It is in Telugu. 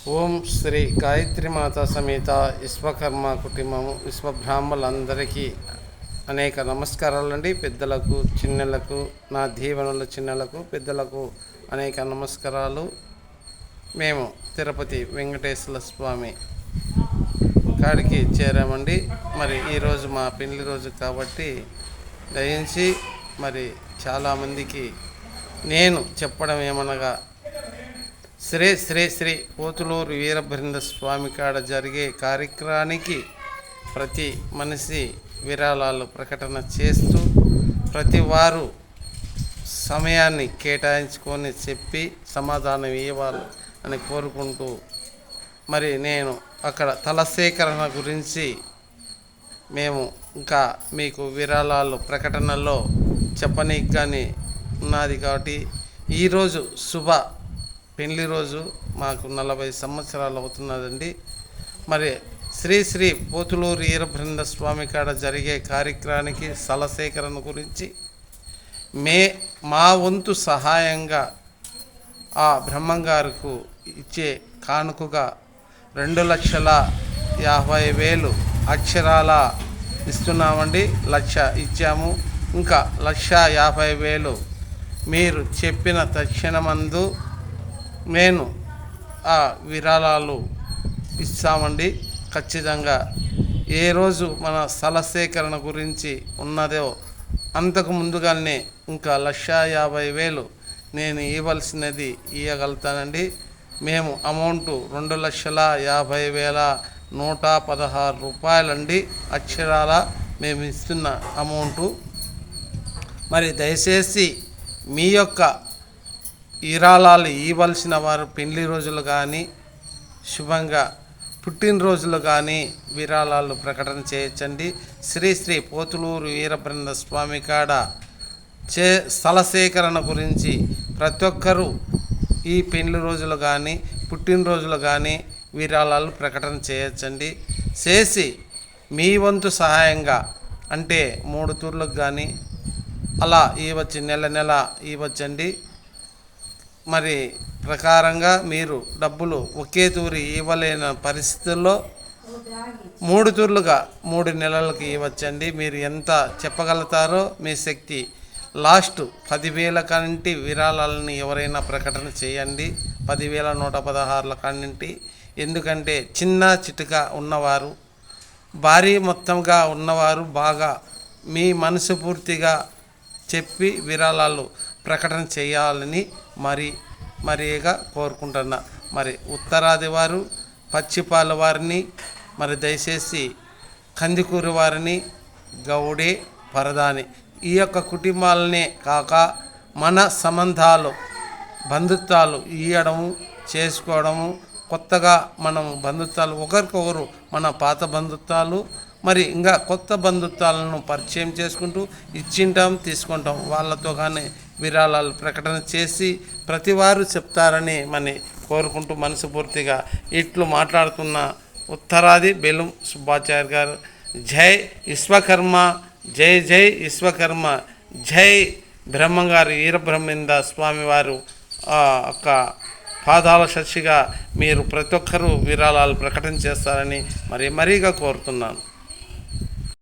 ఓం శ్రీ గాయత్రి మాత సమేత విశ్వకర్మ కుటుంబము విశ్వబ్రాహ్మణులందరికీ అనేక నమస్కారాలండి. పెద్దలకు చిన్నలకు నా దీవెనలు, చిన్నలకు పెద్దలకు అనేక నమస్కారాలు. మేము తిరుపతి వెంకటేశ్వర స్వామి కాడికి చేరామండి. మరి ఈరోజు మా పెళ్లి రోజు కాబట్టి దయించి మరి చాలామందికి నేను చెప్పడం ఏమనగా, శ్రీ శ్రీ శ్రీ పోతులూరు వీరబ్రహ్మ స్వామి కాడ జరిగే కార్యక్రమానికి ప్రతి మనిషి విరాళాలు ప్రకటన చేస్తూ ప్రతి వారు సమయాన్ని కేటాయించుకొని చెప్పి సమాధానం ఇవ్వాలి అని కోరుకుంటూ, మరి నేను అక్కడ తల సేకరణ గురించి మేము ఇంకా మీకు విరాళాలు ప్రకటనలో చెప్పనీకి కానీ ఉన్నది కాబట్టి ఈరోజు పెళ్లి రోజు మాకు 40 సంవత్సరాలు అవుతున్నదండి. మరి శ్రీ శ్రీ పోతులూరు వీరబ్రహ్మ స్వామి కాడ జరిగే కార్యక్రమానికి స్థల సేకరణ గురించి మా వంతు సహాయంగా ఆ బ్రహ్మంగారుకు ఇచ్చే కానుకగా 2,50,000 అక్షరాల ఇస్తున్నామండి. 1,00,000 ఇచ్చాము. ఇంకా 1,50,000 మీరు చెప్పిన తక్షణమందు నేను ఆ విరాళాలు ఇస్తామండి. ఖచ్చితంగా ఏ రోజు మన స్థల సేకరణ గురించి ఉన్నదో అంతకు ముందుగానే ఇంకా 1,50,000 నేను ఇవ్వాల్సినది ఇవ్వగలుగుతానండి. మేము అమౌంట్ 2,50,116 రూపాయలండి అక్షరాల మేము ఇస్తున్న అమౌంటు. మరి దయచేసి మీ యొక్క విరాళాలు ఇవ్వాల్సిన వారు పెళ్లి రోజులు కానీ శుభంగా పుట్టినరోజులు కానీ విరాళాలు ప్రకటన చేయొచ్చండి. శ్రీ శ్రీ పోతులూరు వీరబ్రహ్మ స్వామి కాడ స్థల సేకరణ గురించి ప్రతి ఒక్కరూ ఈ పెళ్లి రోజులు కానీ పుట్టినరోజులు కానీ విరాళాలు ప్రకటన చేయొచ్చండి. చేసి మీ వంతు సహాయంగా అంటే 3 తూర్లకు కానీ అలా ఇవ్వచ్చు, నెల ఇవ్వచ్చండి. మరి ప్రకారంగా మీరు డబ్బులు ఒకే తూరి ఇవ్వలేని పరిస్థితుల్లో 3 తూర్లుగా 3 నెలలకు ఇవ్వచ్చండి. మీరు ఎంత చెప్పగలుగుతారో మీ శక్తి. లాస్ట్ 10,000 కానింటి విరాళాలని ఎవరైనా ప్రకటన చేయండి. 10,116 కానింటి. ఎందుకంటే చిన్న చిటుగా ఉన్నవారు, భారీ మొత్తంగా ఉన్నవారు బాగా మీ మనసు పూర్తిగా చెప్పి విరాళాలు ప్రకటన చేయాలని మరీగా కోరుకుంటున్నా. మరి ఉత్తరాది వారు, పచ్చిపాల వారిని, మరి దయచేసి కందికూరు వారిని, గౌడే, పరదాని ఈ యొక్క కుటుంబాలనే కాక మన సంబంధాలు బంధుత్వాలు ఇవ్వడము చేసుకోవడము, కొత్తగా మనం బంధుత్వాలు ఒకరికొకరు మన పాత బంధుత్వాలు మరి ఇంకా కొత్త బంధుత్వాలను పరిచయం చేసుకుంటూ ఇచ్చింటాం తీసుకుంటాం. వాళ్ళతో కానీ విరాళాలు ప్రకటన చేసి ప్రతి వారు చెప్తారని కోరుకుంటూ మనస్ఫూర్తిగా ఇట్లు మాట్లాడుతున్న ఉత్తరాది బెలుం సుబ్బాచార్య గారు. జై విశ్వకర్మ, జై జై విశ్వకర్మ, జై బ్రహ్మంగారు వీరబ్రహ్మేంద్ర స్వామివారు యొక్క పాదాల శశిగా మీరు ప్రతి ఒక్కరూ విరాళాలు ప్రకటన చేస్తారని మరీగా కోరుతున్నాను.